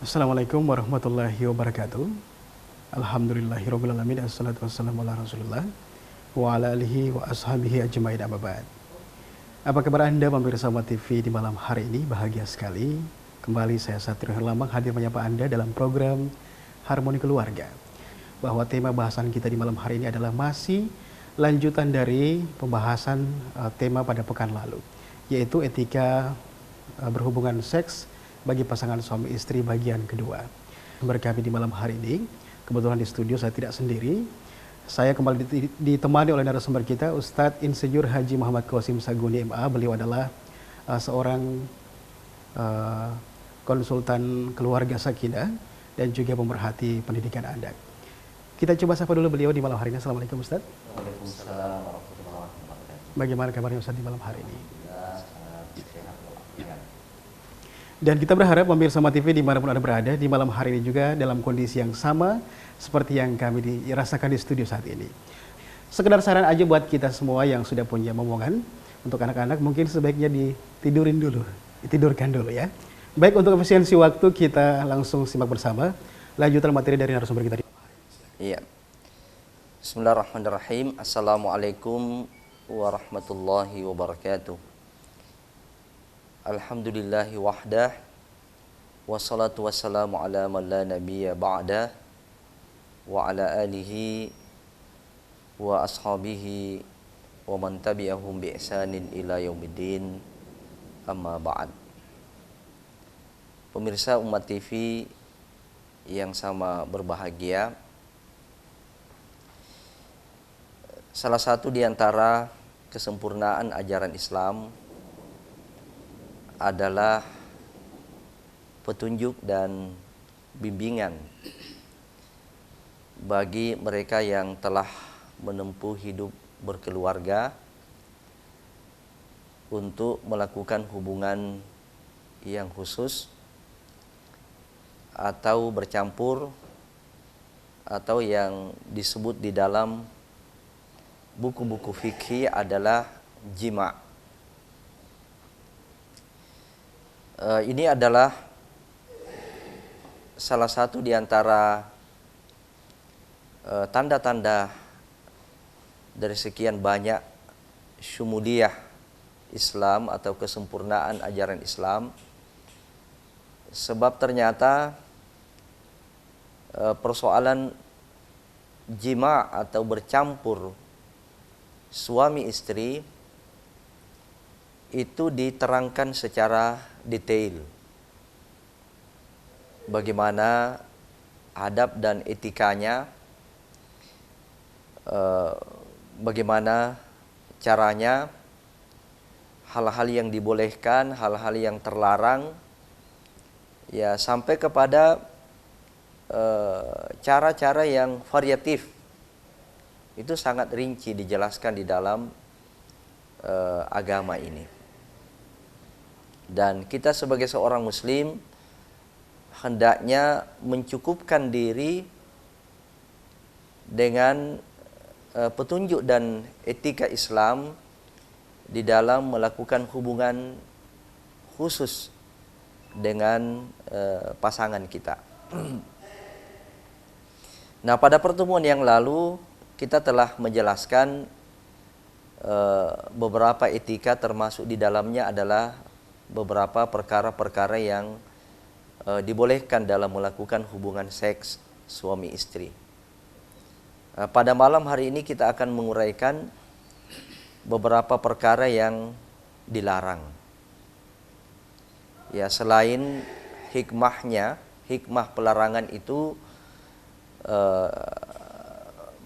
Assalamualaikum warahmatullahi wabarakatuh. Alhamdulillahirabbil alamin, assalatu wassalamu ala Rasulillah wa ala alihi wa ashabihi ajmain, amma ba'd. Apa kabar Anda pemirsa Umat TV di malam hari ini? Bahagia sekali. Kembali saya Satrio Herlambang hadir menyapa Anda dalam program Harmoni Keluarga. Bahwa tema bahasan kita di malam hari ini adalah masih lanjutan dari pembahasan tema pada pekan lalu, yaitu etika berhubungan seks bagi pasangan suami istri bagian kedua. Berkami di malam hari ini, kebetulan di studio saya tidak sendiri. Saya kembali ditemani oleh narasumber kita, Ustadz Insinyur Haji Muhammad Qasim Saguni MA. Beliau adalah seorang konsultan keluarga sakinah dan juga pemerhati pendidikan anak. Kita coba sapa dulu beliau di malam hari ini. Assalamualaikum Ustadz. Waalaikumsalam warahmatullahi wabarakatuh. Bagaimana kabarnya Ustadz di malam hari ini? Dan kita berharap pemirsa Umat TV dimanapun Anda berada di malam hari ini juga dalam kondisi yang sama seperti yang kami dirasakan di studio saat ini. Sekedar saran aja buat kita semua yang sudah punya momongan, untuk anak-anak mungkin sebaiknya ditidurkan dulu ya. Baik, untuk efisiensi waktu kita langsung simak bersama lanjutan materi dari narasumber kita. Iya. Bismillahirrahmanirrahim. Assalamualaikum warahmatullahi wabarakatuh. Alhamdulillahi wahdah, wassalatu wassalamu ala man la nabiyya ba'dah, wa ala alihi wa ashabihi wa man tabi'ahum bi ihsanin ila yaumiddin, amma ba'd. Pemirsa Umat TV yang sama berbahagia, salah satu di antara kesempurnaan ajaran Islam adalah petunjuk dan bimbingan bagi mereka yang telah menempuh hidup berkeluarga untuk melakukan hubungan yang khusus atau bercampur atau yang disebut di dalam buku-buku fikih adalah jima'. Ini adalah salah satu di antara tanda-tanda dari sekian banyak syumuliyah Islam atau kesempurnaan ajaran Islam. Sebab ternyata persoalan jima' atau bercampur suami istri itu diterangkan secara detail. Bagaimana adab dan etikanya, bagaimana caranya, hal-hal yang dibolehkan, hal-hal yang terlarang, ya sampai kepada cara-cara yang variatif. Itu sangat rinci dijelaskan di dalam agama ini. Dan kita sebagai seorang muslim hendaknya mencukupkan diri dengan petunjuk dan etika Islam di dalam melakukan hubungan khusus dengan pasangan kita. Nah, pada pertemuan yang lalu kita telah menjelaskan beberapa etika, termasuk di dalamnya adalah beberapa perkara-perkara yang dibolehkan dalam melakukan hubungan seks suami istri. Pada malam hari ini kita akan menguraikan beberapa perkara yang dilarang. Ya, selain hikmahnya, hikmah pelarangan itu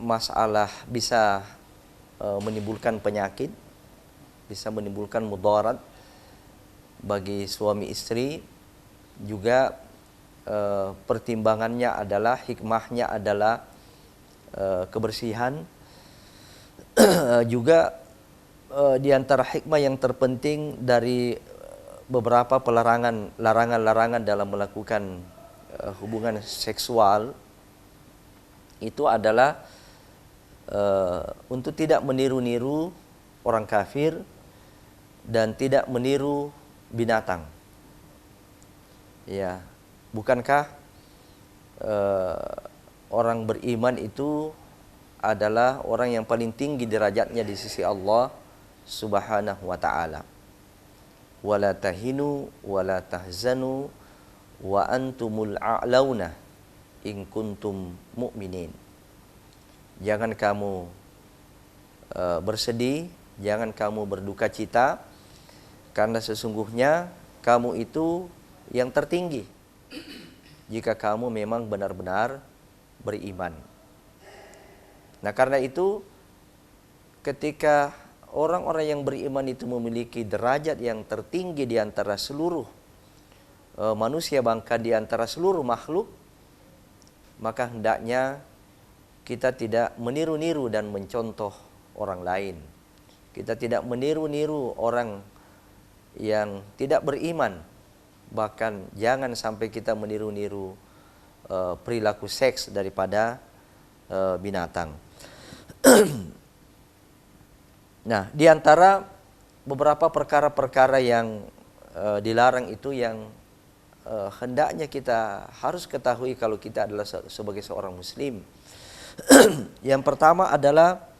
masalah bisa menimbulkan penyakit, bisa menimbulkan mudarat bagi suami istri. Juga pertimbangannya adalah, hikmahnya adalah kebersihan. Juga di antara hikmah yang terpenting dari beberapa larangan-larangan dalam melakukan hubungan seksual itu adalah untuk tidak meniru-niru orang kafir dan tidak meniru binatang. Ya, Bukankah orang beriman itu adalah orang yang paling tinggi derajatnya di sisi Allah Subhanahu wa taala. Wala tahinu wala tahzanu wa antumul a'launa in kuntum mu'minin. Jangan kamu bersedih, jangan kamu berduka cita, karena sesungguhnya kamu itu yang tertinggi jika kamu memang benar-benar beriman. Nah, karena itu ketika orang-orang yang beriman itu memiliki derajat yang tertinggi di antara seluruh manusia, bahkan di antara seluruh makhluk, maka hendaknya kita tidak meniru-niru dan mencontoh orang lain. Kita tidak meniru-niru orang yang tidak beriman. Bahkan jangan sampai kita meniru-niru perilaku seks daripada binatang. Nah, di antara beberapa perkara-perkara yang dilarang itu yang hendaknya kita harus ketahui kalau kita adalah sebagai seorang muslim. Yang pertama adalah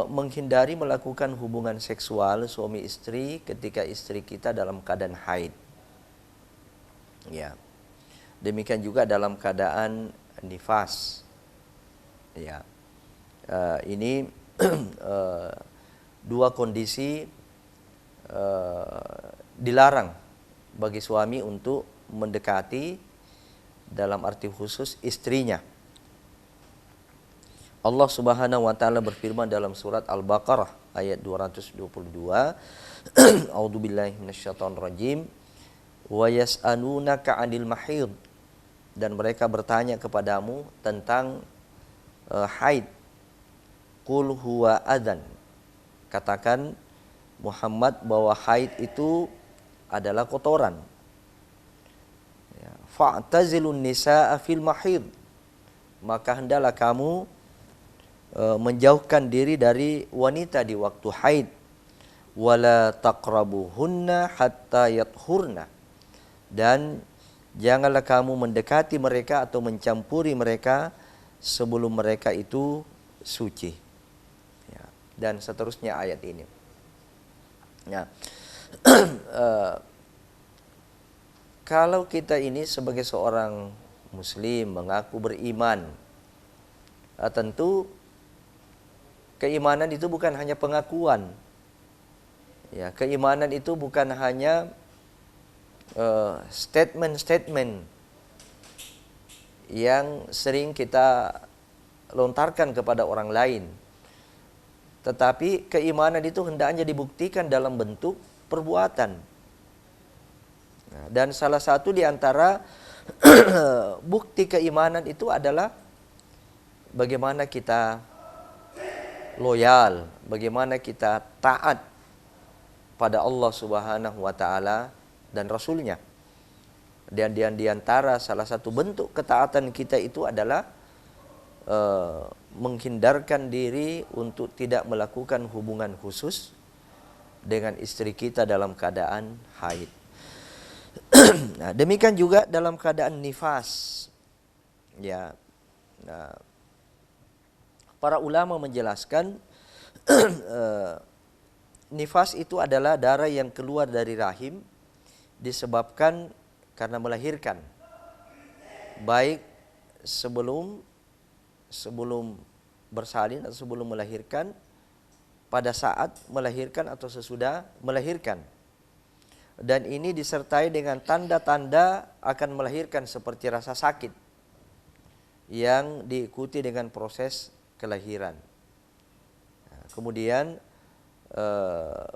menghindari melakukan hubungan seksual suami istri ketika istri kita dalam keadaan haid. Ya. Demikian juga dalam keadaan nifas. Ya. Ini dua kondisi dilarang bagi suami untuk mendekati dalam arti khusus istrinya. Allah Subhanahu wa taala berfirman dalam surat Al-Baqarah ayat 222, A'udzubillahi minasyaitonir rajim, wa yas'alunaka 'anil mahid, dan mereka bertanya kepadamu tentang haid. Qul huwa adzan, katakan Muhammad bahwa haid itu adalah kotoran. Ya, fa'tazilun nisaa fil mahid, maka hendaklah kamu menjauhkan diri dari wanita di waktu haid. Wala taqrabuhunna hatta yathurna, dan janganlah kamu mendekati mereka atau mencampuri mereka sebelum mereka itu suci. Ya, dan seterusnya ayat ini. Ya. Kalau kita ini sebagai seorang muslim mengaku beriman, tentu keimanan itu bukan hanya pengakuan. Ya, keimanan itu bukan hanya statement-statement yang sering kita lontarkan kepada orang lain. Tetapi keimanan itu hendaknya dibuktikan dalam bentuk perbuatan. Nah, dan salah satu di antara bukti keimanan itu adalah bagaimana kita loyal, bagaimana kita taat pada Allah Subhanahu wa taala dan Rasulnya. Dan di antara salah satu bentuk ketaatan kita itu adalah menghindarkan diri untuk tidak melakukan hubungan khusus dengan istri kita dalam keadaan haid. Nah, demikian juga dalam keadaan nifas. Ya. Nah, para ulama menjelaskan nifas itu adalah darah yang keluar dari rahim disebabkan karena melahirkan, baik sebelum bersalin atau sebelum melahirkan, pada saat melahirkan atau sesudah melahirkan. Dan ini disertai dengan tanda-tanda akan melahirkan seperti rasa sakit yang diikuti dengan proses kelahiran. Nah, kemudian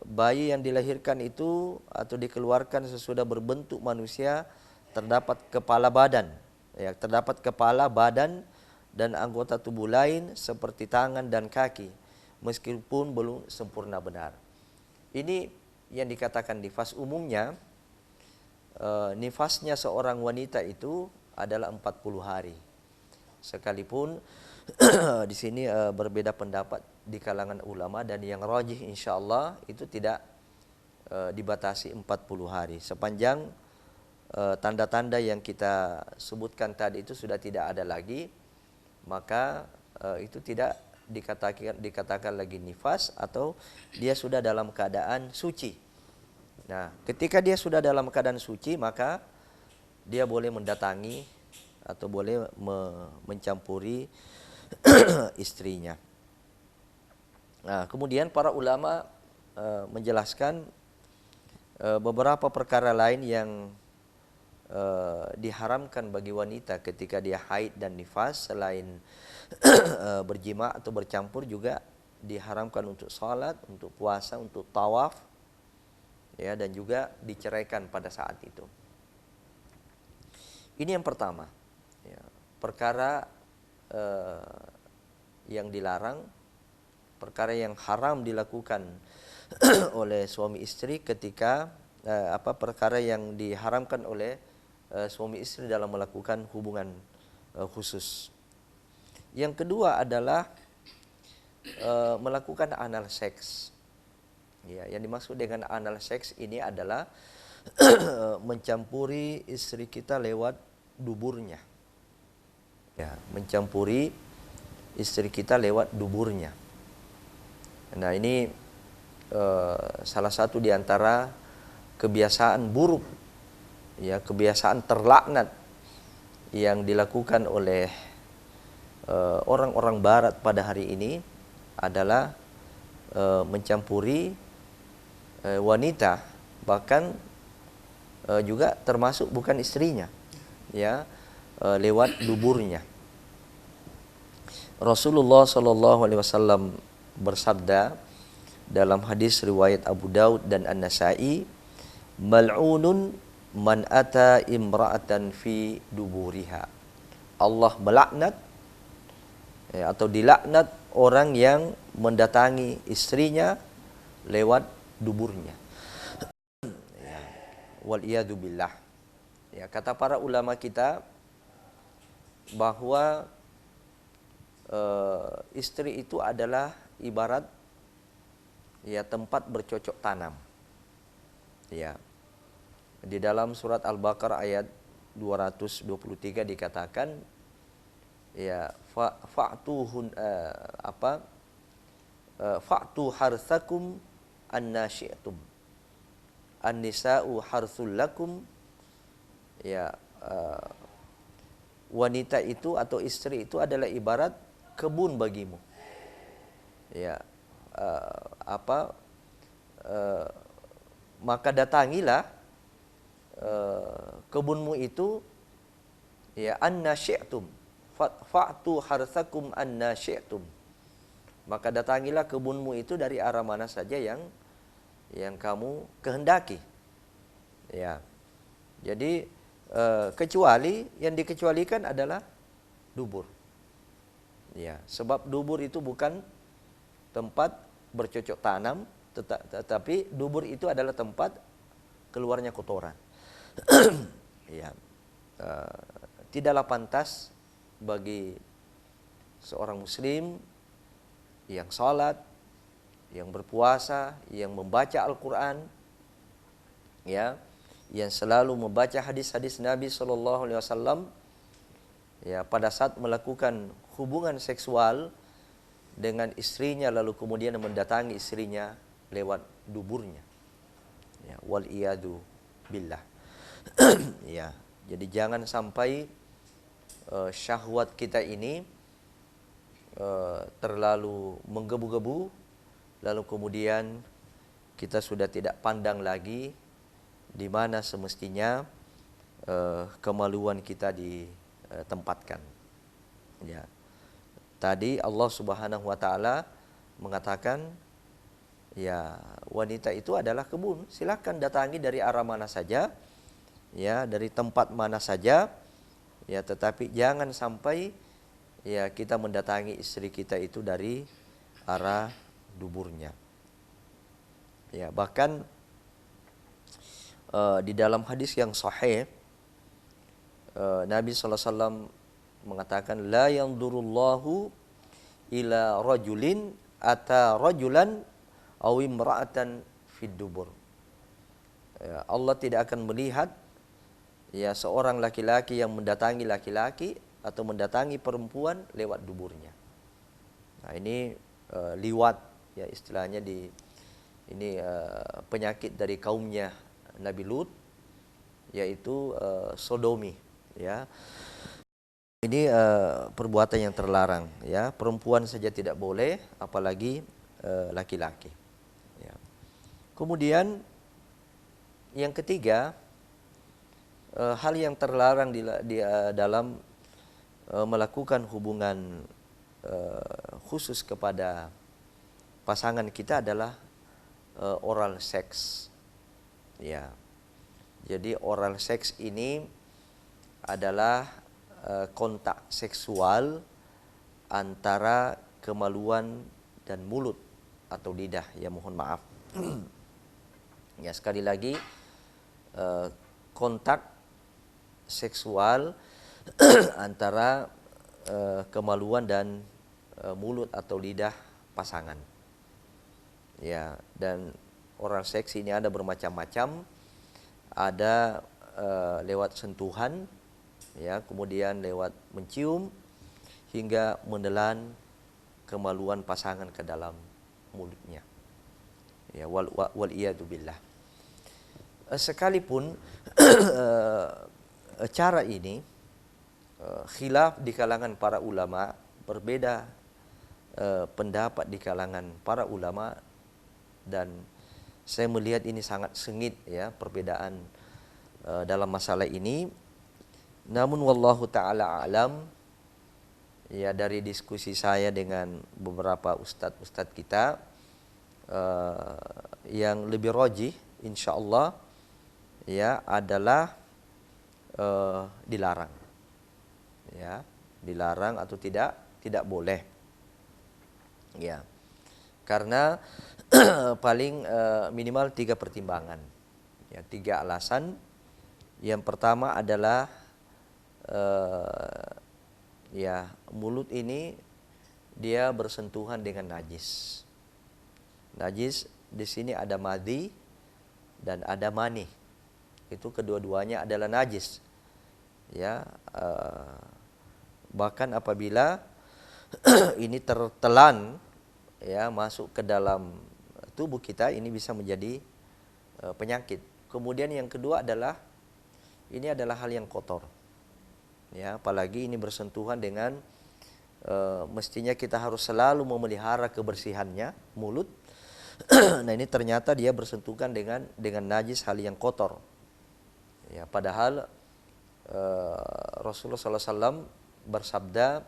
bayi yang dilahirkan itu atau dikeluarkan sesudah berbentuk manusia terdapat kepala badan, ya, terdapat kepala badan dan anggota tubuh lain seperti tangan dan kaki, meskipun belum sempurna benar. Ini yang dikatakan nifas. Umumnya nifasnya seorang wanita itu adalah 40 hari. Sekalipun di sini berbeda pendapat di kalangan ulama, dan yang rajih insyaallah itu tidak dibatasi 40 hari. Sepanjang tanda-tanda yang kita sebutkan tadi itu sudah tidak ada lagi, maka itu tidak dikatakan lagi nifas, atau dia sudah dalam keadaan suci. Nah, ketika dia sudah dalam keadaan suci, maka dia boleh mendatangi atau boleh mencampuri istrinya. Nah, kemudian para ulama menjelaskan beberapa perkara lain yang diharamkan bagi wanita ketika dia haid dan nifas. Selain berjima atau bercampur, juga diharamkan untuk salat, untuk puasa, untuk tawaf, ya, dan juga diceraikan pada saat itu. Ini yang pertama, ya, perkara yang dilarang, perkara yang haram dilakukan oleh suami istri ketika perkara yang diharamkan oleh suami istri dalam melakukan hubungan khusus. Yang kedua adalah melakukan anal seks. Ya, yang dimaksud dengan anal seks ini adalah mencampuri istri kita lewat duburnya. Ya, mencampuri istri kita lewat duburnya. Nah, ini salah satu di antara kebiasaan buruk, ya, kebiasaan terlaknat yang dilakukan oleh orang-orang barat pada hari ini adalah mencampuri wanita, bahkan juga termasuk bukan istrinya, ya, lewat duburnya. Rasulullah Shallallahu Alaihi Wasallam bersabda dalam hadis riwayat Abu Daud dan An-Nasai, mal'unun man ata imra'atan fi duburiha. Allah melaknat, ya, atau dilaknat orang yang mendatangi istrinya lewat duburnya. Ya, wal iyadu billah. Ya, kata para ulama kita bahwa istri itu adalah ibarat, ya, tempat bercocok tanam. Ya. Di dalam surat Al-Baqarah ayat 223 dikatakan, ya, fa'tu harthakum anna syi'tum, an-nisa'u harthul lakum. Ya, wanita itu atau istri itu adalah ibarat kebun bagimu. Ya, maka datangilah kebunmu itu, ya, anna syi'tum, fa'tu harthakum anna syi'tum. Maka datangilah kebunmu itu dari arah mana saja yang kamu kehendaki. Ya. Jadi kecuali yang dikecualikan adalah dubur. Ya, sebab dubur itu bukan tempat bercocok tanam, tetapi dubur itu adalah tempat keluarnya kotoran. Ya, tidaklah pantas bagi seorang muslim yang salat, yang berpuasa, yang membaca Al-Quran, ya, yang selalu membaca hadis-hadis Nabi SAW, ya, pada saat melakukan hubungan seksual dengan istrinya lalu kemudian mendatangi istrinya lewat duburnya. Ya, wal iyadu billah. Ya, jadi jangan sampai syahwat kita ini terlalu menggebu-gebu, lalu kemudian kita sudah tidak pandang lagi di mana semestinya kemaluan kita ditempatkan. Ya. Tadi Allah Subhanahu wa taala mengatakan, ya, wanita itu adalah kebun, silakan datangi dari arah mana saja, ya, dari tempat mana saja, ya, tetapi jangan sampai, ya, kita mendatangi istri kita itu dari arah duburnya. Ya, bahkan di dalam hadis yang sahih, Nabi SAW mengatakan, la yanzurullahu ila rajulin ata rajulan aw imra'atan fid dubur. Ya, Allah tidak akan melihat, ya seorang laki-laki yang mendatangi laki-laki atau mendatangi perempuan lewat duburnya. Nah, ini liwat ya istilahnya ini penyakit dari kaumnya Nabi Lut, yaitu sodomi ya. Ini perbuatan yang terlarang ya, perempuan saja tidak boleh apalagi laki-laki ya. Kemudian yang ketiga, hal yang terlarang dalam melakukan hubungan khusus kepada pasangan kita adalah oral seks ya. Jadi oral seks ini adalah kontak seksual antara kemaluan dan mulut atau lidah, ya mohon maaf. Ya sekali lagi, kontak seksual antara kemaluan dan mulut atau lidah pasangan. Ya, dan oral seks ini ada bermacam-macam. Ada lewat sentuhan, ya, kemudian lewat mencium hingga menelan kemaluan pasangan ke dalam mulutnya. Ya, wal iyadu billah. Sekalipun cara ini khilaf di kalangan para ulama, berbeda pendapat di kalangan para ulama, dan saya melihat ini sangat sengit ya perbedaan dalam masalah ini. Namun wallahu taala alam, ya dari diskusi saya dengan beberapa ustadz kita, yang lebih rajih insyaallah ya adalah dilarang. Ya, dilarang atau tidak boleh. Ya. Karena paling minimal 3 pertimbangan. Ya, 3 alasan. Yang pertama adalah ya mulut ini dia bersentuhan dengan najis. Najis di sini ada madhi dan ada mani. Itu kedua-duanya adalah najis. Ya, bahkan apabila ini tertelan ya masuk ke dalam tubuh kita, ini bisa menjadi penyakit. Kemudian yang kedua adalah ini adalah hal yang kotor. Ya, apalagi ini bersentuhan dengan mestinya kita harus selalu memelihara kebersihannya, mulut. Nah, ini ternyata dia bersentuhan dengan najis, hal yang kotor. Ya, padahal Rasulullah SAW bersabda,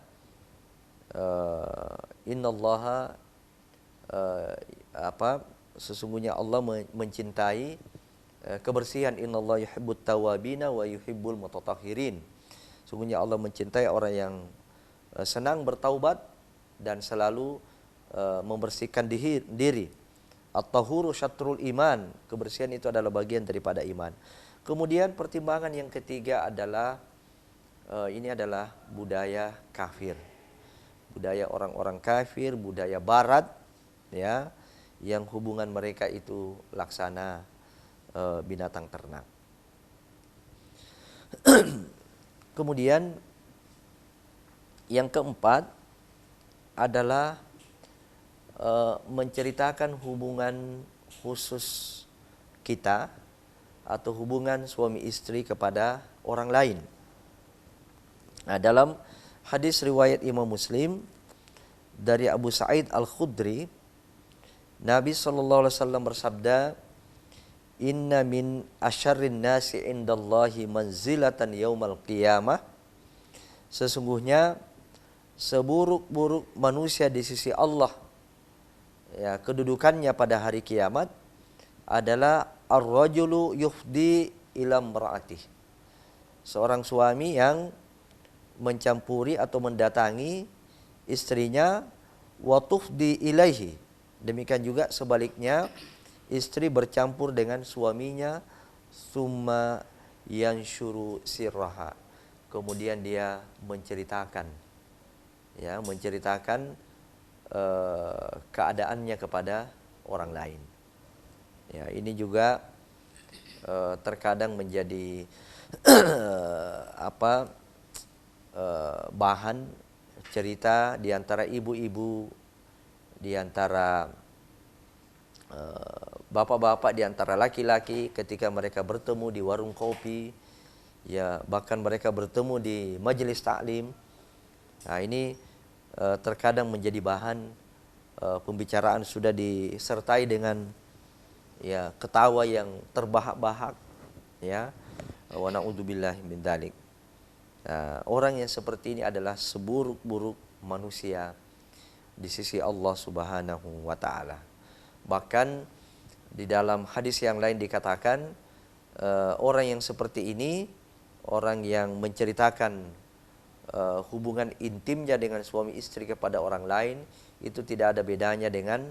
innallaha sesungguhnya Allah mencintai kebersihan. Innallaha yuhibbut tawabina wa yuhibbul mutatahhirin. Sesungguhnya Allah mencintai orang yang senang bertaubat dan selalu membersihkan diri. At-tahuru syatrul iman. Kebersihan itu adalah bagian daripada iman. Kemudian pertimbangan yang ketiga adalah ini adalah budaya kafir. Budaya orang-orang kafir, budaya barat ya, yang hubungan mereka itu laksana binatang ternak. Kemudian yang keempat adalah menceritakan hubungan khusus kita atau hubungan suami istri kepada orang lain. Nah, dalam hadis riwayat Imam Muslim dari Abu Sa'id Al-Khudri, Nabi SAW bersabda, inna min asyarrin nasi indallahi manzilatan yaumal qiyamah. Sesungguhnya seburuk-buruk manusia di sisi Allah, ya, kedudukannya pada hari kiamat adalah ar-rajulu yufdi ila imra'atih. Seorang suami yang mencampuri atau mendatangi istrinya, wa tufdi ilaihi. Demikian juga sebaliknya, istri bercampur dengan suaminya, summa yanshuru sirraha. Kemudian dia menceritakan keadaannya kepada orang lain. Ya, ini juga terkadang menjadi apa bahan cerita di antara ibu-ibu, di antara bapak-bapak, di antara laki-laki ketika mereka bertemu di warung kopi, ya bahkan mereka bertemu di majelis taklim. Nah, ini terkadang menjadi bahan pembicaraan, sudah disertai dengan ya ketawa yang terbahak-bahak, ya. Wa na'udzubillahi min dzalik. Orang yang seperti ini adalah seburuk-buruk manusia di sisi Allah Subhanahu wa taala. Bahkan di dalam hadis yang lain dikatakan orang yang seperti ini, orang yang menceritakan hubungan intimnya dengan suami istri kepada orang lain, itu tidak ada bedanya dengan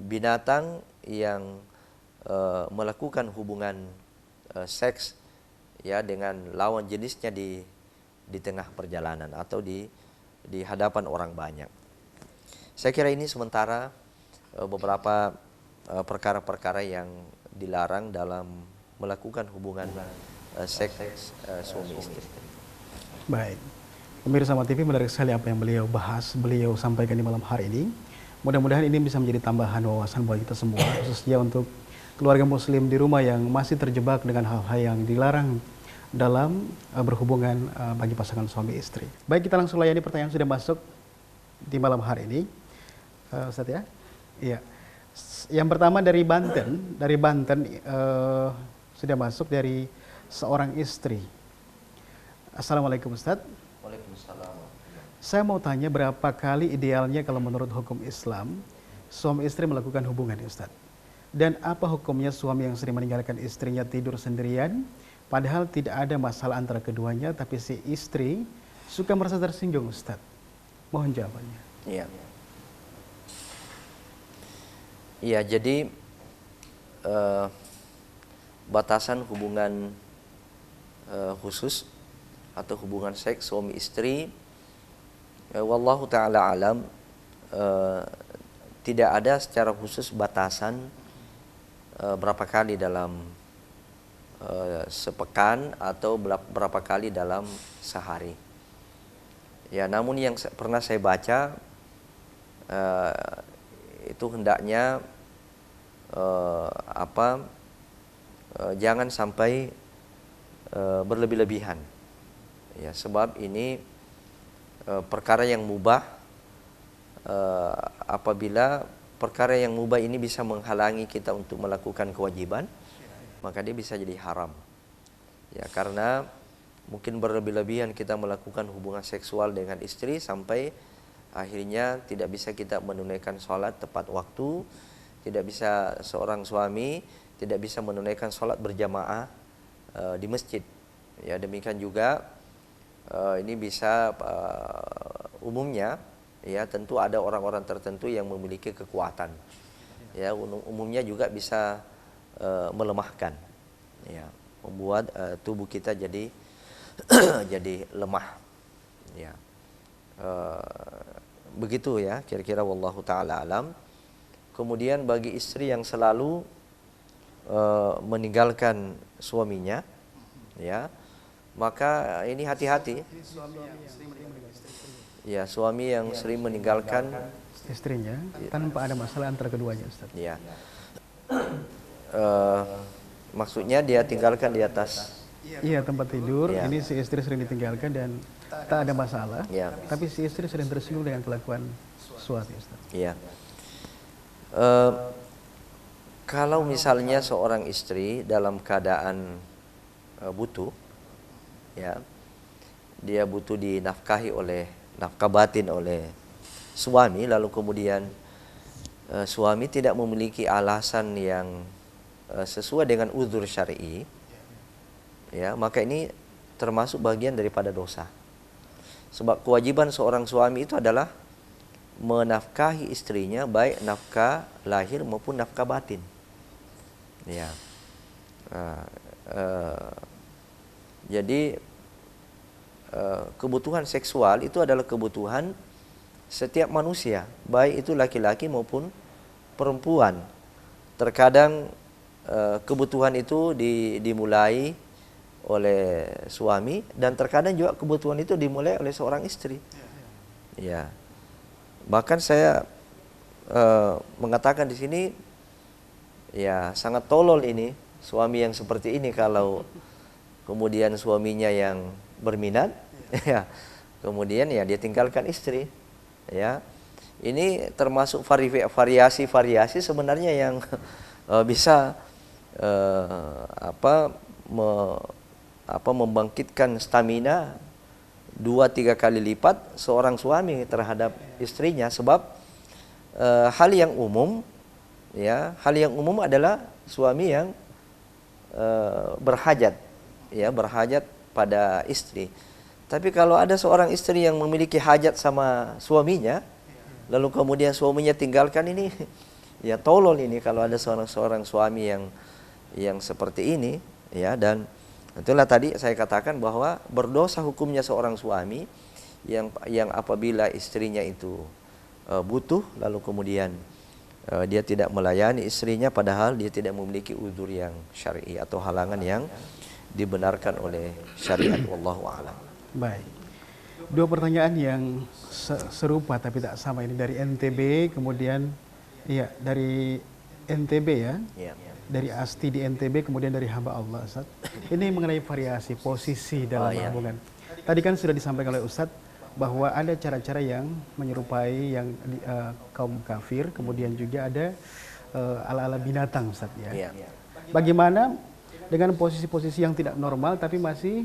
binatang yang melakukan hubungan seks ya dengan lawan jenisnya di tengah perjalanan atau di hadapan orang banyak. Saya kira ini sementara beberapa perkara-perkara yang dilarang dalam melakukan hubungan seks suami istri. Baik, pemirsa Sama TV, menarik sekali apa yang beliau bahas, beliau sampaikan di malam hari ini. Mudah-mudahan ini bisa menjadi tambahan wawasan buat kita semua, khususnya untuk keluarga muslim di rumah yang masih terjebak dengan hal-hal yang dilarang dalam berhubungan bagi pasangan suami istri. Baik, kita langsung layani pertanyaan yang sudah masuk di malam hari ini, Ustaz ya. Iya. Yang pertama dari Banten, sudah masuk dari seorang istri. Assalamualaikum Ustaz. Waalaikumsalam. Saya mau tanya, berapa kali idealnya kalau menurut hukum Islam suami istri melakukan hubungan, Ustaz? Dan apa hukumnya suami yang sering meninggalkan istrinya tidur sendirian, padahal tidak ada masalah antara keduanya, tapi si istri suka merasa tersinggung, Ustaz? Mohon jawabannya. Iya. Iya, jadi batasan hubungan khusus atau hubungan seks suami istri, wallahu taala alam, tidak ada secara khusus batasan berapa kali dalam sepekan atau berapa kali dalam sehari. Ya, namun yang pernah saya baca itu hendaknya jangan sampai berlebih-lebihan. Ya, sebab ini perkara yang mubah, apabila perkara yang mubah ini bisa menghalangi kita untuk melakukan kewajiban, maka dia bisa jadi haram. Ya, karena mungkin berlebih-lebihan kita melakukan hubungan seksual dengan istri sampai akhirnya tidak bisa kita menunaikan sholat tepat waktu, tidak bisa seorang suami tidak bisa menunaikan sholat berjamaah di masjid. Ya, demikian juga ini bisa umumnya, ya tentu ada orang-orang tertentu yang memiliki kekuatan. Ya, umumnya juga bisa melemahkan, ya, membuat tubuh kita jadi jadi lemah. Ya, begitu ya kira-kira, wallahu taala alam. Kemudian bagi istri yang selalu meninggalkan suaminya, ya, maka ini hati-hati. Ya, suami yang sering meninggalkan istrinya tanpa ada masalah antara keduanya, Ustaz. Ya, maksudnya dia tinggalkan di atas. Iya, tempat tidur. Ya. Ini si istri sering ditinggalkan dan tak ada masalah. Ya. Tapi si istri sering tersinggung dengan kelakuan suami, Ustaz. Ya. Kalau misalnya seorang istri dalam keadaan butuh, ya, dia butuh dinafkahi oleh nafkah batin oleh suami, lalu kemudian suami tidak memiliki alasan yang sesuai dengan uzur syar'i, ya, maka ini termasuk bagian daripada dosa. Sebab kewajiban seorang suami itu adalah menafkahi istrinya, baik nafkah lahir maupun nafkah batin. Ya, jadi kebutuhan seksual itu adalah kebutuhan setiap manusia, baik itu laki-laki maupun perempuan. Terkadang kebutuhan itu dimulai oleh suami, dan terkadang juga kebutuhan itu dimulai oleh seorang istri. Ya, bahkan saya mengatakan di sini, ya sangat tolol ini suami yang seperti ini kalau kemudian suaminya yang berminat, ya kemudian ya dia tinggalkan istri. Ya, ini termasuk variasi-variasi sebenarnya yang bisa membangkitkan stamina 2-3 kali lipat seorang suami terhadap istrinya. Sebab hal yang umum, ya, hal yang umum adalah suami yang berhajat, ya, berhajat pada istri. Tapi kalau ada seorang istri yang memiliki hajat sama suaminya, lalu kemudian suaminya tinggalkan, ini ya tolol ini kalau ada seorang suami yang seperti ini, ya. Dan itulah tadi saya katakan bahwa berdosa hukumnya seorang suami yang apabila istrinya itu butuh, lalu kemudian dia tidak melayani istrinya padahal dia tidak memiliki uzur yang syar'i atau halangan yang dibenarkan oleh syariat. Wallahu a'lam. Baik. Dua pertanyaan yang serupa tapi tak sama, ini dari NTB, kemudian iya dari NTB ya. Ya. Dari Asti di NTB, kemudian dari hamba Allah, Ustaz. Ini mengenai variasi posisi dalam hubungan. Tadi kan sudah disampaikan oleh Ustaz bahwa ada cara-cara yang menyerupai yang kaum kafir, kemudian juga ada ala-ala binatang, Ustaz ya. Bagaimana dengan posisi-posisi yang tidak normal tapi masih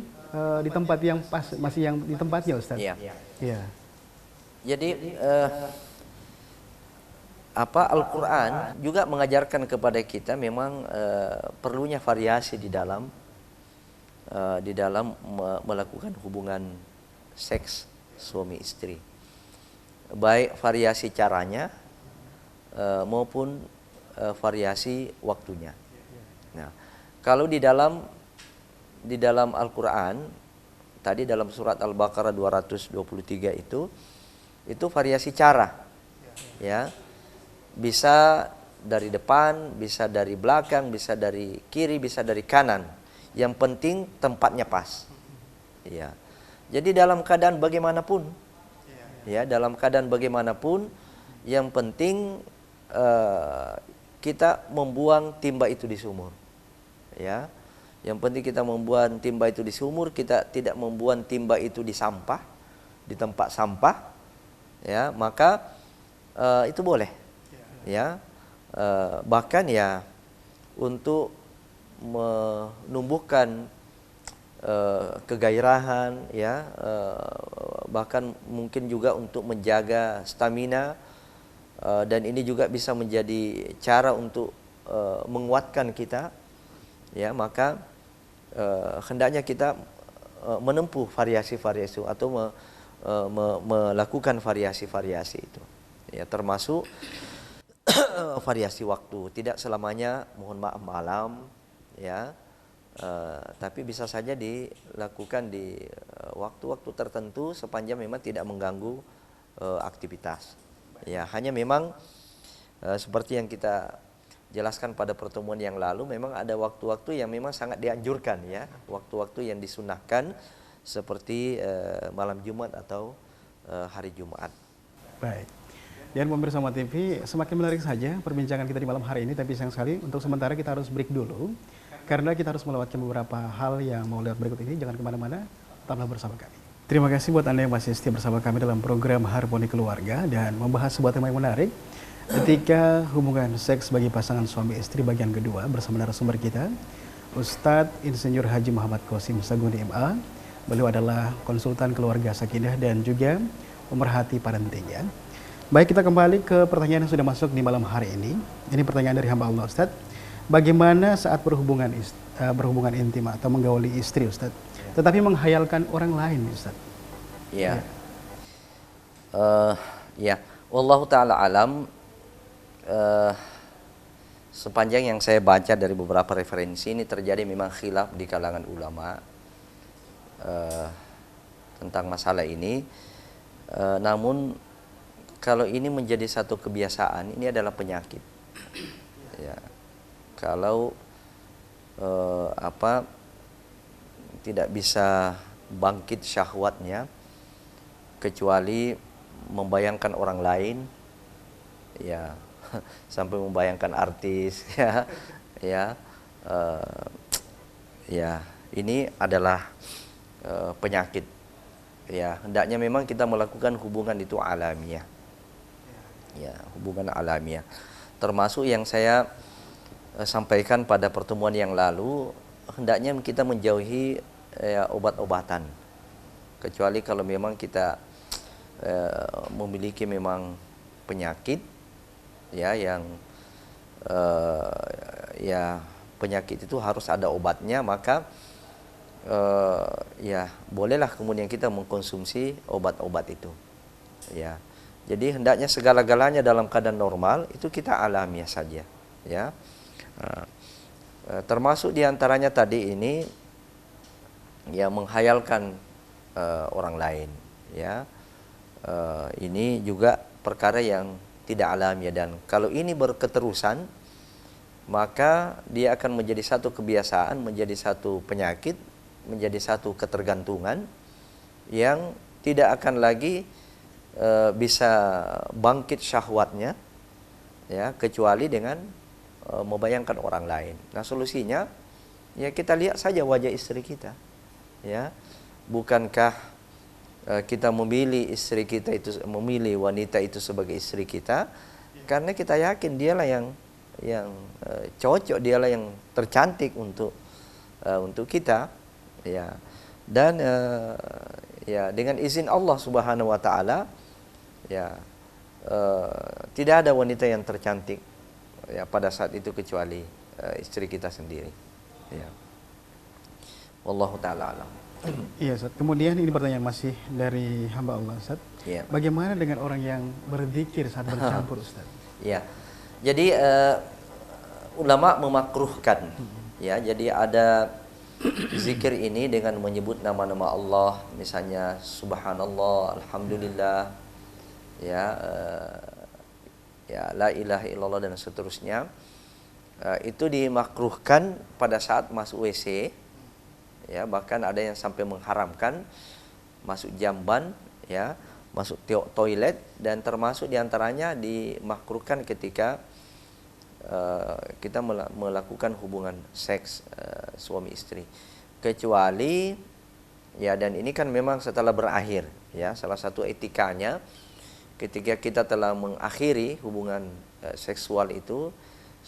di tempat yang pas, masih yang di tempatnya, Ustaz? Iya. Iya. Jadi Al-Quran juga mengajarkan kepada kita memang perlunya variasi di dalam melakukan hubungan seks suami istri, baik variasi caranya maupun variasi waktunya. Nah, kalau di dalam Al-Quran tadi dalam surat Al-Baqarah 223 itu variasi cara, ya, bisa dari depan, bisa dari belakang, bisa dari kiri, bisa dari kanan. Yang penting tempatnya pas. Ya. Jadi dalam keadaan bagaimanapun, ya, dalam keadaan bagaimanapun, yang penting kita membuang timba itu di sumur. Ya. Yang penting kita membuang timba itu di sumur, kita tidak membuang timba itu di sampah, di tempat sampah. Ya, maka itu boleh. Ya, bahkan ya untuk menumbuhkan kegairahan, ya, bahkan mungkin juga untuk menjaga stamina, dan ini juga bisa menjadi cara untuk menguatkan kita, ya, maka hendaknya kita menempuh variasi-variasi atau melakukan variasi-variasi itu, ya, termasuk variasi waktu. Tidak selamanya mohon maaf malam, ya, tapi bisa saja dilakukan di waktu-waktu tertentu sepanjang memang tidak mengganggu aktivitas. Ya, hanya memang seperti yang kita jelaskan pada pertemuan yang lalu, memang ada waktu-waktu yang memang sangat dianjurkan, ya, waktu-waktu yang disunahkan seperti malam Jumat atau hari Jumat. Baik. Dan pemirsa Moa TV, semakin menarik saja perbincangan kita di malam hari ini, tapi sayang sekali untuk sementara kita harus break dulu karena kita harus melewatkan beberapa hal yang mau lewat berikut ini. Jangan kemana-mana, tetaplah bersama kami. Terima kasih buat Anda yang masih setia bersama kami dalam program Harmoni Keluarga dan membahas sebuah tema yang menarik, ketika hubungan seks bagi pasangan suami istri bagian kedua, bersama narasumber kita Ustadz Insinyur Haji Muhammad Qasim Saguni MA. Beliau adalah konsultan keluarga sakinah dan juga pemerhati parenting, ya. Baik, kita kembali ke pertanyaan yang sudah masuk di malam hari ini. Ini pertanyaan dari hamba Allah, Ustadz. Bagaimana saat berhubungan intim atau menggauli istri, Ustadz, tetapi menghayalkan orang lain, Ustadz? Ya. Ya, wallahu taala alam. Sepanjang yang saya baca dari beberapa referensi, ini terjadi memang khilaf di kalangan ulama tentang masalah ini. Namun kalau ini menjadi satu kebiasaan, ini adalah penyakit. Ya, kalau tidak bisa bangkit syahwatnya kecuali membayangkan orang lain, ya, sampai membayangkan artis, ya, ya, ini adalah penyakit. Ya, hendaknya memang kita melakukan hubungan itu alamiah. Ya, hubungan alamiah. Termasuk yang saya sampaikan pada pertemuan yang lalu, hendaknya kita menjauhi obat-obatan. Kecuali kalau memang kita memiliki memang penyakit, ya, yang ya, penyakit itu harus ada obatnya, maka ya bolehlah kemudian kita mengkonsumsi obat-obat itu, ya. Jadi hendaknya segala-galanya dalam keadaan normal itu kita alamiah saja, ya. Termasuk diantaranya tadi ini, ya, menghayalkan orang lain, ya. Ini juga perkara yang tidak alamiah, dan kalau ini berketerusan maka dia akan menjadi satu kebiasaan, menjadi satu penyakit, menjadi satu ketergantungan yang tidak akan lagi bisa bangkit syahwatnya, ya, kecuali dengan membayangkan orang lain. Nah, solusinya ya kita lihat saja wajah istri kita, ya. Bukankah kita memilih istri kita itu, memilih wanita itu sebagai istri kita karena kita yakin dialah yang cocok, dialah yang tercantik untuk kita, ya. Dan ya, dengan izin Allah Subhanahu wa taala, ya, tidak ada wanita yang tercantik, ya, pada saat itu kecuali istri kita sendiri, ya. Wallahu taala alam. Iya, Ustaz. Kemudian ini pertanyaan masih dari hamba Allah, Ustaz. Ya. Bagaimana dengan orang yang berzikir saat bercampur, Ustaz? Ya. Jadi ulama memakruhkan, ya. Jadi ada zikir ini dengan menyebut nama-nama Allah, misalnya subhanallah, alhamdulillah, ya, ya, la ilaha illallah dan seterusnya. Itu dimakruhkan pada saat masuk WC, ya, bahkan ada yang sampai mengharamkan masuk jamban, ya, masuk toilet, dan termasuk diantaranya dimakruhkan ketika kita melakukan hubungan seks suami istri, kecuali, ya, dan ini kan memang setelah berakhir, ya, salah satu etikanya ketika kita telah mengakhiri hubungan seksual itu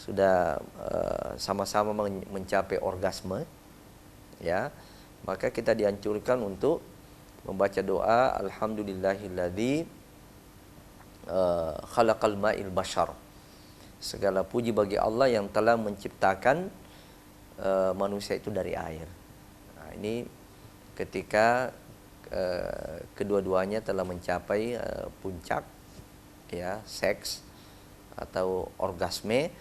sudah sama-sama mencapai orgasme, ya, maka kita dianjurkan untuk membaca doa alhamdulillahilladzi khalaqal ma'il bashar. Segala puji bagi Allah yang telah menciptakan manusia itu dari air. Nah, ini ketika kedua-duanya telah mencapai puncak, ya, seks atau orgasme,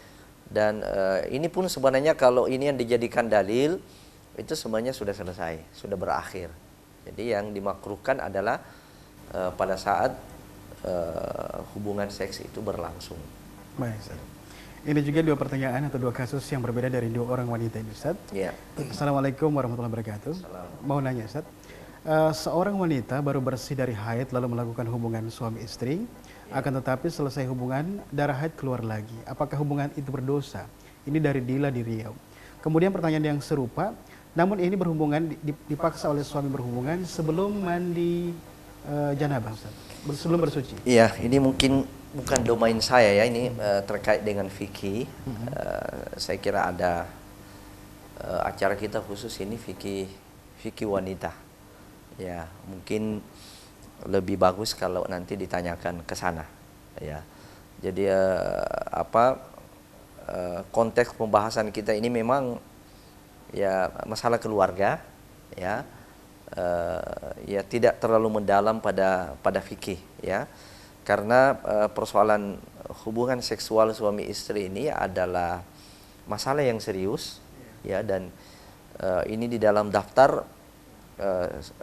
dan ini pun sebenarnya kalau ini yang dijadikan dalil itu sebenarnya sudah selesai, sudah berakhir. Jadi yang dimakruhkan adalah pada saat hubungan seks itu berlangsung. Baik, Ustaz. Ini juga dua pertanyaan atau dua kasus yang berbeda dari dua orang wanita ini, Ustaz. Ya. Assalamualaikum warahmatullahi wabarakatuh. Mau nanya, Ustaz. Seorang wanita baru bersih dari haid lalu melakukan hubungan suami istri, akan tetapi selesai hubungan darah haid keluar lagi. Apakah hubungan itu berdosa? Ini dari Dila di Riau. Kemudian pertanyaan yang serupa, namun ini berhubungan dipaksa oleh suami berhubungan sebelum mandi janabah, Ustaz. Sebelum bersuci. Iya, ini mungkin bukan domain saya, ya, ini terkait dengan fikih. Saya kira ada acara kita khusus ini fikih wanita. Ya, mungkin lebih bagus kalau nanti ditanyakan ke sana, ya. Jadi konteks pembahasan kita ini memang, ya, masalah keluarga, ya. Ya, tidak terlalu mendalam pada fikih, ya. Karena persoalan hubungan seksual suami istri ini adalah masalah yang serius, ya, dan ini di dalam daftar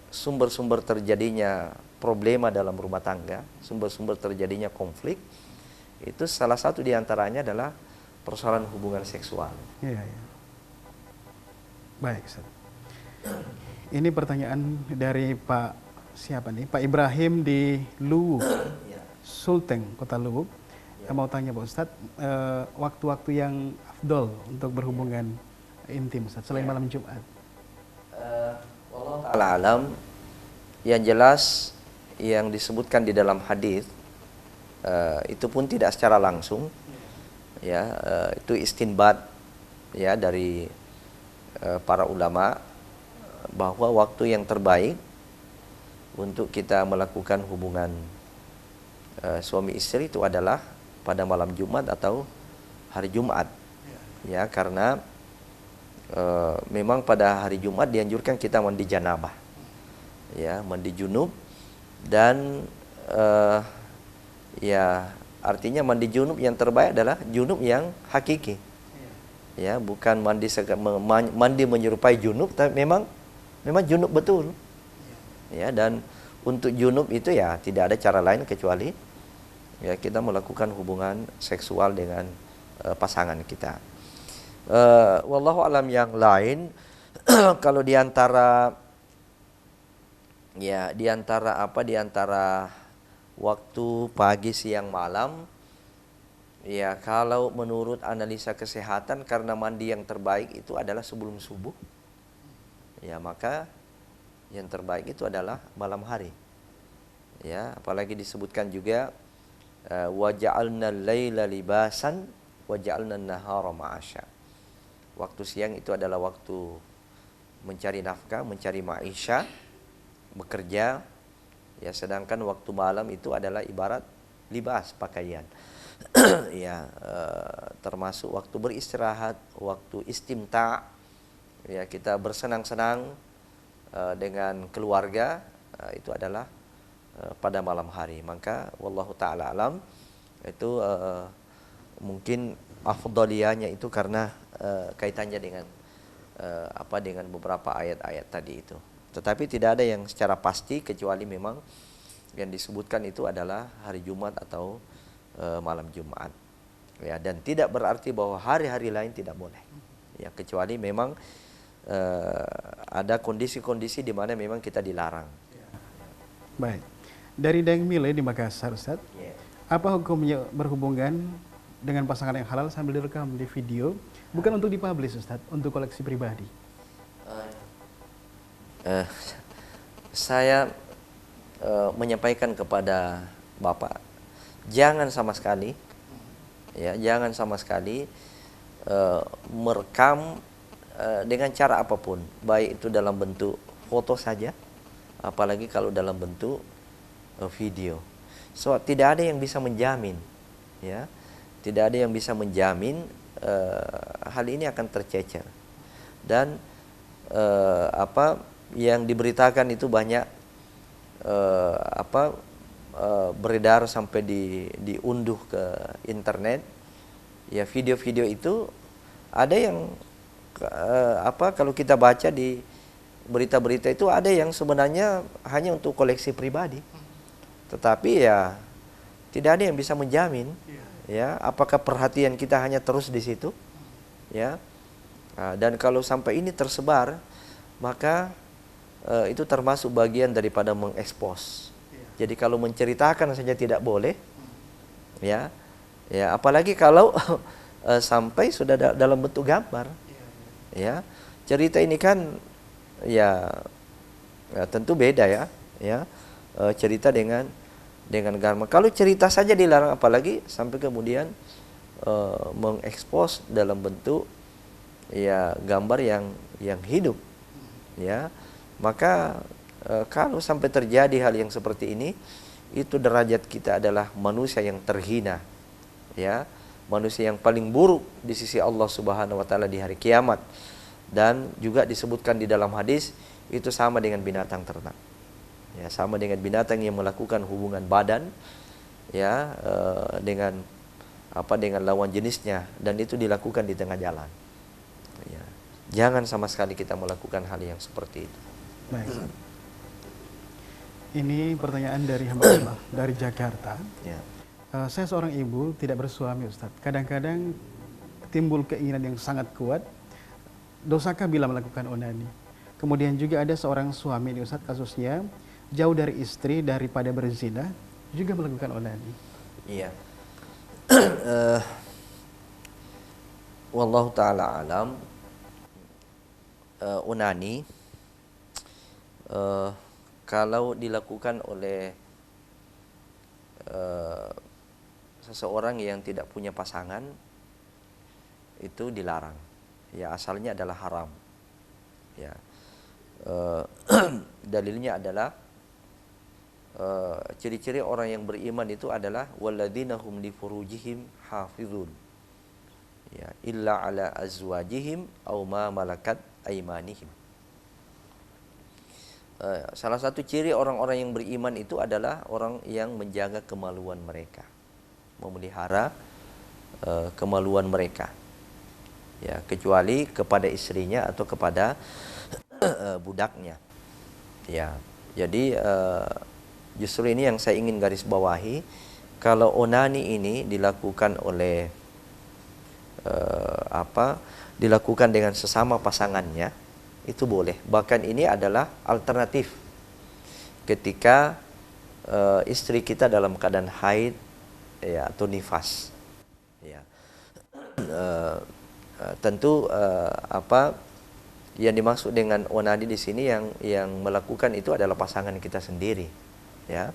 sumber-sumber terjadinya problema dalam rumah tangga, sumber-sumber terjadinya konflik, itu salah satu diantaranya adalah persoalan hubungan seksual. Iya, iya. Baik, Ustaz. Ini pertanyaan dari Pak siapa nih? Pak Ibrahim di Luwuk, Sulteng, Kota Luwuk. Saya mau tanya Pak Ustadz, waktu-waktu yang afdol untuk berhubungan intim Ustadz, selain malam Jumat. Wallahu ta'ala alam, yang jelas yang disebutkan di dalam hadis itu pun tidak secara langsung, ya, itu istinbat ya dari para ulama bahwa waktu yang terbaik untuk kita melakukan hubungan suami istri itu adalah pada malam Jumat atau hari Jumat, ya, karena memang pada hari Jumat dianjurkan kita mandi janabah, ya, mandi junub, dan ya artinya mandi junub yang terbaik adalah junub yang hakiki, ya, bukan mandi menyerupai junub, tapi memang junub betul, ya. Dan untuk junub itu ya tidak ada cara lain kecuali ya kita melakukan hubungan seksual dengan pasangan kita. Wallahu alam yang lain kalau diantara waktu pagi, siang, malam, ya kalau menurut analisa kesehatan karena mandi yang terbaik itu adalah sebelum subuh, ya maka yang terbaik itu adalah malam hari, ya, apalagi disebutkan juga wa ja'alna al-laila libasan wa ja'alna an-nahara ma'asya. Waktu siang itu adalah waktu mencari nafkah, mencari maisha, bekerja, ya, sedangkan waktu malam itu adalah ibarat libas, pakaian. Ya, termasuk waktu beristirahat, waktu istimta, ya, kita bersenang-senang dengan keluarga, itu adalah pada malam hari. Maka wallahu taala alam itu mungkin afdaliyahnya itu karena kaitannya dengan dengan beberapa ayat-ayat tadi itu. Tetapi tidak ada yang secara pasti kecuali memang yang disebutkan itu adalah hari Jumat atau malam Jumat. Ya, dan tidak berarti bahwa hari-hari lain tidak boleh. Ya, kecuali memang ada kondisi-kondisi di mana memang kita dilarang. Baik. Dari Deng Mile di Makassar, Ustaz. Apa hukumnya berhubungan dengan pasangan yang halal sambil direkam di video, bukan untuk dipublish, Ustaz, untuk koleksi pribadi? Saya menyampaikan kepada Bapak, jangan sama sekali, ya, jangan sama sekali merekam dengan cara apapun, baik itu dalam bentuk foto saja, apalagi kalau dalam bentuk video. So tidak ada yang bisa menjamin, ya, tidak ada yang bisa menjamin hal ini akan tercecer. Dan yang diberitakan itu banyak beredar sampai diunduh ke internet, ya, video-video itu ada yang kalau kita baca di berita-berita itu ada yang sebenarnya hanya untuk koleksi pribadi, tetapi ya tidak ada yang bisa menjamin, ya, apakah perhatian kita hanya terus di situ, ya. Dan kalau sampai ini tersebar, maka itu termasuk bagian daripada mengekspos. Jadi kalau menceritakan saja tidak boleh, ya, apalagi kalau sampai sudah dalam bentuk gambar, ya. Cerita ini kan ya tentu beda, ya, cerita dengan gambar. Kalau cerita saja dilarang, apalagi sampai kemudian mengekspos dalam bentuk ya gambar yang hidup, ya. Maka kalau sampai terjadi hal yang seperti ini, itu derajat kita adalah manusia yang terhina, ya, manusia yang paling buruk di sisi Allah Subhanahu wa taala di hari kiamat. Dan juga disebutkan di dalam hadis itu sama dengan binatang ternak, ya, sama dengan binatang yang melakukan hubungan badan, ya, dengan lawan jenisnya, dan itu dilakukan di tengah jalan, ya. Jangan sama sekali kita melakukan hal yang seperti itu. Baik. Ini pertanyaan dari hamba Allah dari Jakarta. Ya. Saya seorang ibu tidak bersuami, Ustadz. Kadang-kadang timbul keinginan yang sangat kuat. Dosakah bila melakukan onani? Kemudian juga ada seorang suami nih Ustaz, kasusnya jauh dari istri daripada berzina juga melakukan onani. Iya. Wallahu taala alam. Onani kalau dilakukan oleh seseorang yang tidak punya pasangan itu dilarang. Ya, asalnya adalah haram. Ya. Dalilnya adalah ciri-ciri orang yang beriman itu adalah walladzina hum li furujihim hafizun. Ya, illa ala azwajihim aw ma malakat aymanihim. Salah satu ciri orang-orang yang beriman itu adalah orang yang menjaga kemaluan mereka, memelihara kemaluan mereka. Ya, kecuali kepada istrinya atau kepada budaknya. Ya, jadi justru ini yang saya ingin garis bawahi. Kalau onani ini dilakukan oleh dilakukan dengan sesama pasangannya, itu boleh. Bahkan ini adalah alternatif ketika istri kita dalam keadaan haid, ya, atau nifas. Ya. Tentu yang dimaksud dengan onani di sini yang melakukan itu adalah pasangan kita sendiri, ya.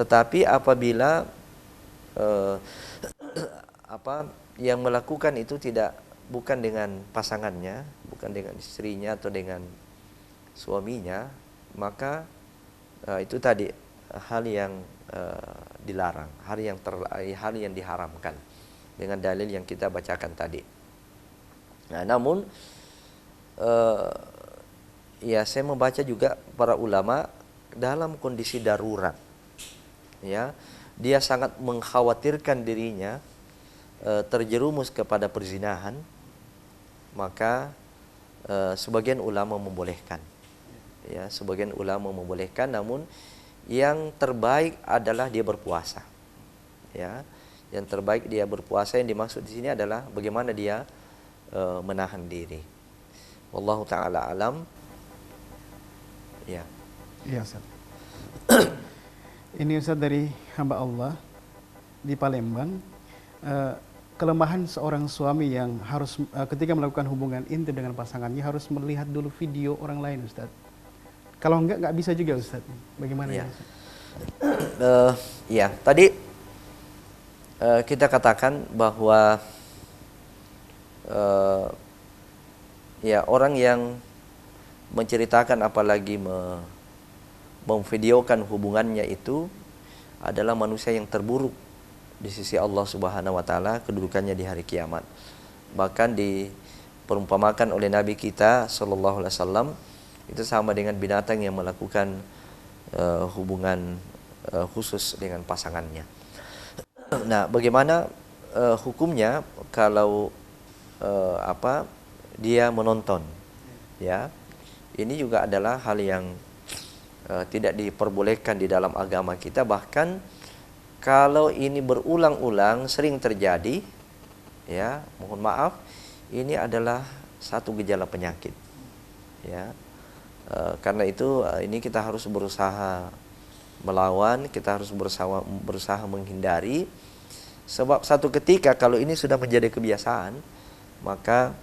Tetapi apabila yang melakukan itu bukan dengan pasangannya, bukan dengan istrinya atau dengan suaminya, maka itu tadi hal yang dilarang, hal yang diharamkan dengan dalil yang kita bacakan tadi. Nah, namun ya saya membaca juga para ulama dalam kondisi darurat, ya, dia sangat mengkhawatirkan dirinya terjerumus kepada perzinahan, maka sebagian ulama membolehkan, ya, sebagian ulama membolehkan, namun yang terbaik adalah dia berpuasa, ya, yang terbaik dia berpuasa. Yang dimaksud di sini adalah bagaimana dia menahan diri. Wallahu taala alam. Ya. Iya Ustaz. Ini Ustaz dari hamba Allah di Palembang. Kelemahan seorang suami yang harus ketika melakukan hubungan intim dengan pasangannya harus melihat dulu video orang lain, Ustaz. Kalau nggak bisa juga, Ustaz. Bagaimana ya? Ya, tadi kita katakan bahwa ya, orang yang menceritakan apalagi memvideokan hubungannya itu adalah manusia yang terburuk di sisi Allah Subhanahu wa taala kedudukannya di hari kiamat. Bahkan diperumpamakan oleh Nabi kita sallallahu alaihi wasallam itu sama dengan binatang yang melakukan hubungan khusus dengan pasangannya. Nah, bagaimana hukumnya kalau dia menonton, ya? Ini juga adalah hal yang tidak diperbolehkan di dalam agama kita. Bahkan kalau ini berulang-ulang sering terjadi, ya, mohon maaf, ini adalah satu gejala penyakit, ya. Karena itu ini kita harus berusaha melawan, kita harus berusaha menghindari. Sebab satu ketika kalau ini sudah menjadi kebiasaan, maka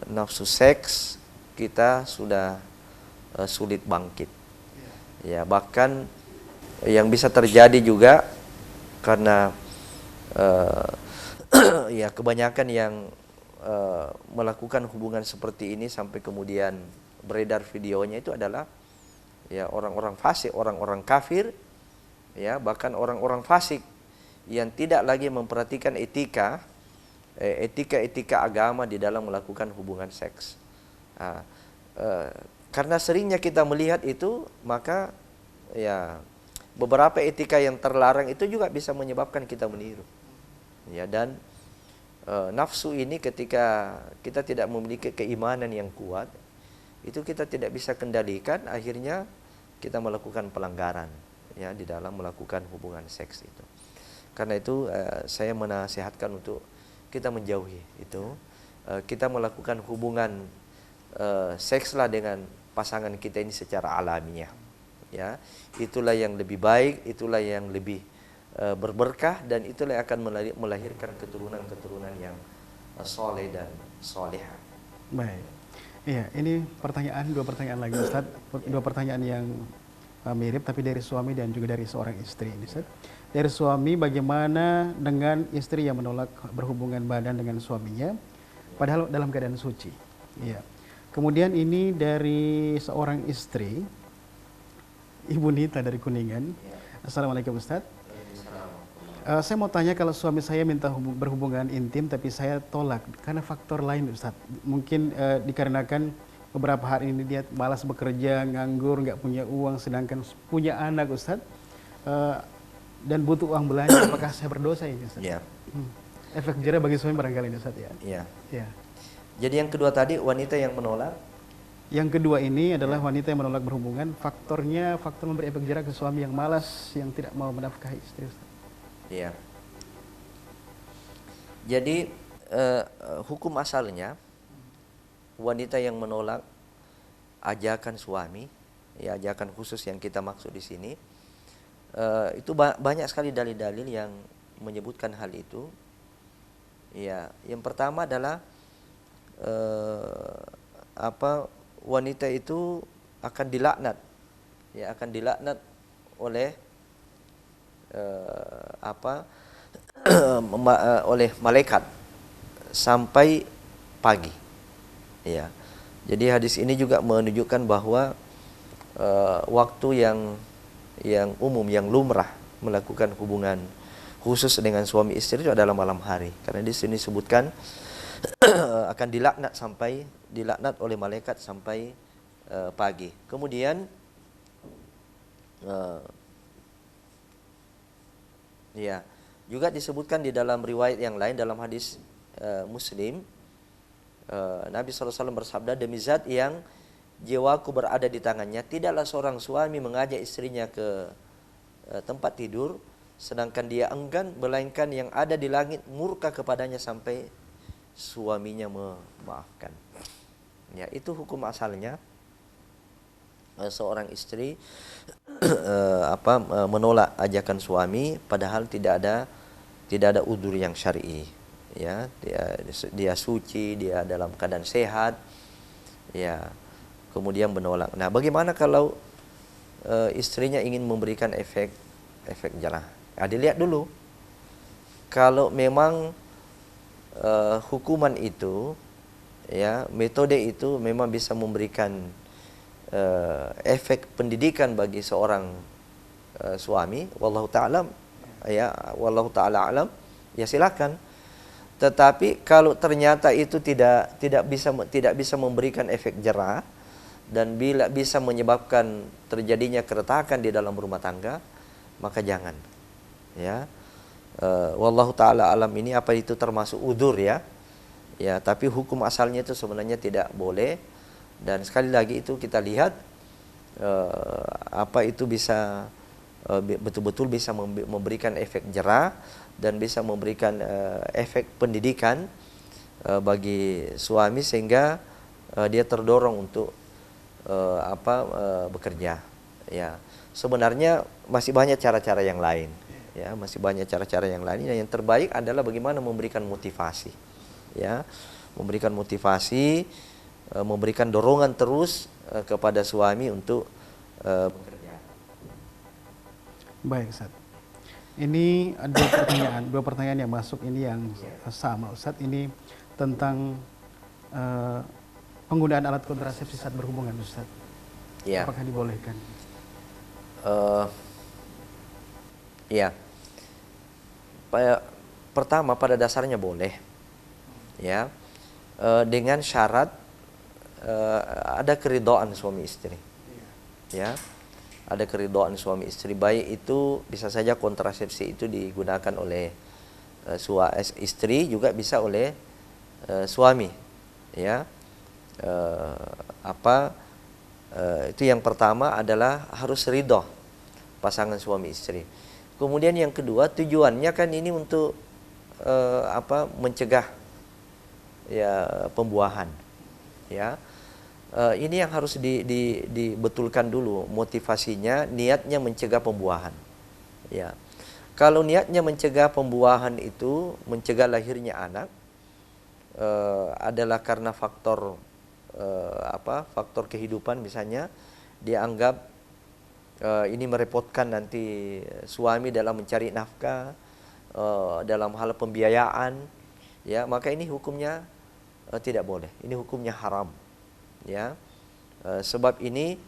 nafsu seks kita sudah sulit bangkit, ya. Bahkan yang bisa terjadi juga karena ya kebanyakan yang melakukan hubungan seperti ini sampai kemudian beredar videonya itu adalah ya orang-orang fasik, orang-orang kafir, ya, bahkan orang-orang fasik yang tidak lagi memperhatikan etika agama di dalam melakukan hubungan seks. Karena seringnya kita melihat itu, maka ya beberapa etika yang terlarang itu juga bisa menyebabkan kita meniru, ya. Dan nafsu ini ketika kita tidak memiliki keimanan yang kuat, itu kita tidak bisa kendalikan, akhirnya kita melakukan pelanggaran, ya, di dalam melakukan hubungan seks itu. Karena itu saya menasihatkan untuk kita menjauhi itu. Kita melakukan hubungan sekslah dengan pasangan kita ini secara alamiah. Ya, itulah yang lebih baik, itulah yang lebih berberkah, dan itulah yang akan melahirkan keturunan-keturunan yang soleh dan solehah. Baik. Iya, ini dua pertanyaan lagi Ustaz. Dua pertanyaan yang mirip tapi dari suami dan juga dari seorang istri ini Ustaz. Dari suami, bagaimana dengan istri yang menolak berhubungan badan dengan suaminya padahal dalam keadaan suci? Iya. Kemudian ini dari seorang istri, Ibu Nita dari Kuningan. Assalamualaikum Ustaz. Saya mau tanya, kalau suami saya minta berhubungan intim tapi saya tolak karena faktor lain Ustaz. Mungkin dikarenakan beberapa hari ini dia malas bekerja, nganggur, nggak punya uang, sedangkan punya anak Ustaz, dan butuh uang belanja. Apakah saya berdosa ini Ustaz? Ya. Efek jerah bagi suami barangkali ini Ustaz ya. Ya. Ya. Jadi yang kedua tadi, wanita yang menolak. Yang kedua ini adalah wanita yang menolak berhubungan, faktor memberi efek jerah ke suami yang malas, yang tidak mau menafkahi istri Ustaz. Iya. Jadi hukum asalnya, wanita yang menolak ajakan suami, ya ajakan khusus yang kita maksud di sini, itu banyak sekali dalil-dalil yang menyebutkan hal itu. Ya, yang pertama adalah wanita itu akan dilaknat, ya akan dilaknat oleh oleh malaikat sampai pagi. Ya. Jadi hadis ini juga menunjukkan bahwa waktu yang umum, yang lumrah melakukan hubungan khusus dengan suami istri itu adalah malam hari. Karena di sini disebutkan akan dilaknat oleh malaikat sampai pagi. Kemudian ya, juga disebutkan di dalam riwayat yang lain, dalam hadis Muslim, Nabi SAW bersabda, demi zat yang jiwaku berada di tangannya, tidaklah seorang suami mengajak istrinya ke tempat tidur sedangkan dia enggan, melainkan yang ada di langit murka kepadanya sampai suaminya memaafkan. Ya, itu hukum asalnya. Seorang istri menolak ajakan suami padahal tidak ada udzur yang syar'i. Ya, dia suci, dia dalam keadaan sehat. Ya, kemudian menolak. Nah, bagaimana kalau istrinya ingin memberikan efek jerah? Dilihat dulu. Kalau memang hukuman itu, ya, metode itu memang bisa memberikan efek pendidikan bagi seorang suami, wallahu ta'ala alam, ya silakan. Tetapi kalau ternyata itu tidak bisa memberikan efek jerah dan bila bisa menyebabkan terjadinya keretakan di dalam rumah tangga, maka jangan. Ya. Wallahu ta'ala alam, ini apa itu termasuk udzur ya. Ya, tapi hukum asalnya itu sebenarnya tidak boleh. Dan sekali lagi itu kita lihat itu bisa betul-betul bisa memberikan efek jerah dan bisa memberikan efek pendidikan bagi suami sehingga dia terdorong untuk bekerja. Ya, sebenarnya masih banyak cara-cara yang lain. Ya, masih banyak cara-cara yang lain. Yang terbaik adalah bagaimana memberikan motivasi. Ya, memberikan motivasi, memberikan dorongan terus kepada suami untuk bekerja. Baik, Ustaz. Ini ada dua pertanyaan yang masuk ini yang sama, Ustaz. Ini tentang penggunaan alat kontrasepsi saat berhubungan, Ustaz. Ya. Apakah dibolehkan? Ya. Pertama, pada dasarnya boleh. Ya. Dengan syarat ada keridhaan suami istri. Ya. Ada keridhaan suami istri, baik itu bisa saja kontrasepsi itu digunakan oleh istri, juga bisa oleh suami. Ya. Itu yang pertama adalah harus ridho pasangan suami istri. Kemudian yang kedua, tujuannya kan ini untuk mencegah ya pembuahan. Ya. Ini yang harus dibetulkan dulu motivasinya, niatnya mencegah pembuahan. Ya, kalau niatnya mencegah pembuahan itu, mencegah lahirnya anak, adalah karena faktor faktor kehidupan misalnya, dia anggap ini merepotkan nanti suami dalam mencari nafkah, dalam hal pembiayaan, ya maka ini hukumnya tidak boleh, ini hukumnya haram, ya. Sebab ini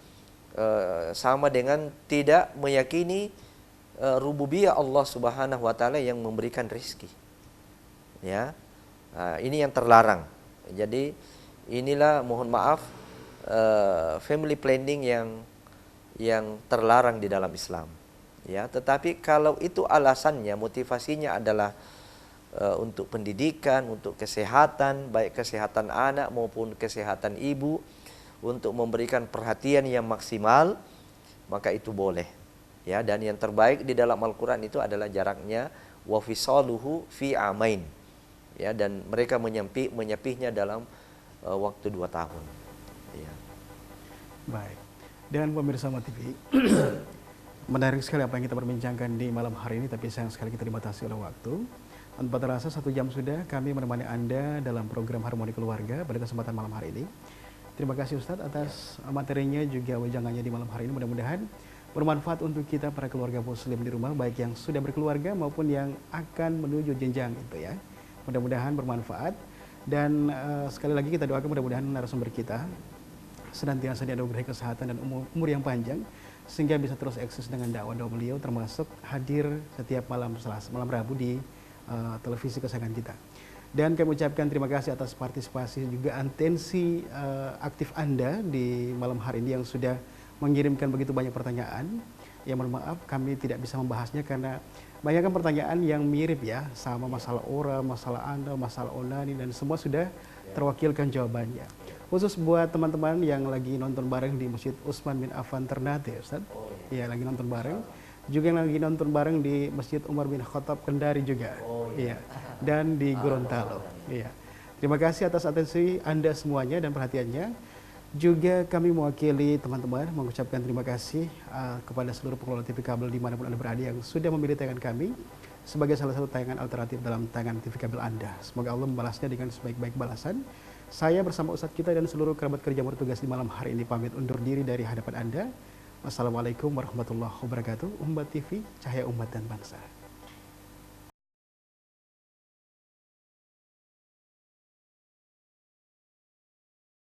sama dengan tidak meyakini rububiyah Allah Subhanahu wa taala yang memberikan rizki. Ya. Ini yang terlarang. Jadi inilah mohon maaf family planning yang terlarang di dalam Islam. Ya, tetapi kalau itu alasannya, motivasinya adalah untuk pendidikan, untuk kesehatan, baik kesehatan anak maupun kesehatan ibu, untuk memberikan perhatian yang maksimal, maka itu boleh. Ya, dan yang terbaik di dalam Al-Qur'an itu adalah jaraknya wa fisaluhu fi amain. Ya, dan mereka menyepihnya dalam waktu 2 tahun. Ya. Baik. Dan pemirsa Ahmad TV, menarik sekali apa yang kita perbincangkan di malam hari ini, tapi sayang sekali kita dibatasi oleh waktu. Tanpa terasa 1 jam sudah kami menemani Anda dalam program Harmoni Keluarga pada kesempatan malam hari ini. Terima kasih Ustadz atas materinya juga wejangannya di malam hari ini. Mudah-mudahan bermanfaat untuk kita para keluarga muslim di rumah, baik yang sudah berkeluarga maupun yang akan menuju jenjang itu ya. Mudah-mudahan bermanfaat. Dan sekali lagi kita doakan mudah-mudahan narasumber kita senantiasa dianugerahi kesehatan dan umur yang panjang sehingga bisa terus eksis dengan dakwah beliau, termasuk hadir setiap malam Rabu di televisi kesayangan kita. Dan kami ucapkan terima kasih atas partisipasi juga atensi aktif Anda di malam hari ini yang sudah mengirimkan begitu banyak pertanyaan. Ya mohon maaf kami tidak bisa membahasnya karena banyak pertanyaan yang mirip ya, sama masalah ora, masalah Anda, masalah onani, dan semua sudah terwakilkan jawabannya. Khusus buat teman-teman yang lagi nonton bareng di Masjid Utsman bin Affan Ternate, Ustaz. Iya, lagi nonton bareng. Juga yang lagi nonton bareng di Masjid Umar bin Khattab Kendari juga. Iya. Dan di Gorontalo. Iya. Terima kasih atas atensi Anda semuanya dan perhatiannya. Juga kami mewakili teman-teman mengucapkan terima kasih kepada seluruh pengelola TV kabel dimanapun Anda berada yang sudah memilih tayangan kami sebagai salah satu tayangan alternatif dalam tayangan TV kabel Anda. Semoga Allah membalasnya dengan sebaik-baik balasan. Saya bersama Ustadz kita dan seluruh kerabat kerja bertugas di malam hari ini pamit undur diri dari hadapan Anda. Wassalamualaikum warahmatullahi wabarakatuh. Umat TV, cahaya umat dan bangsa.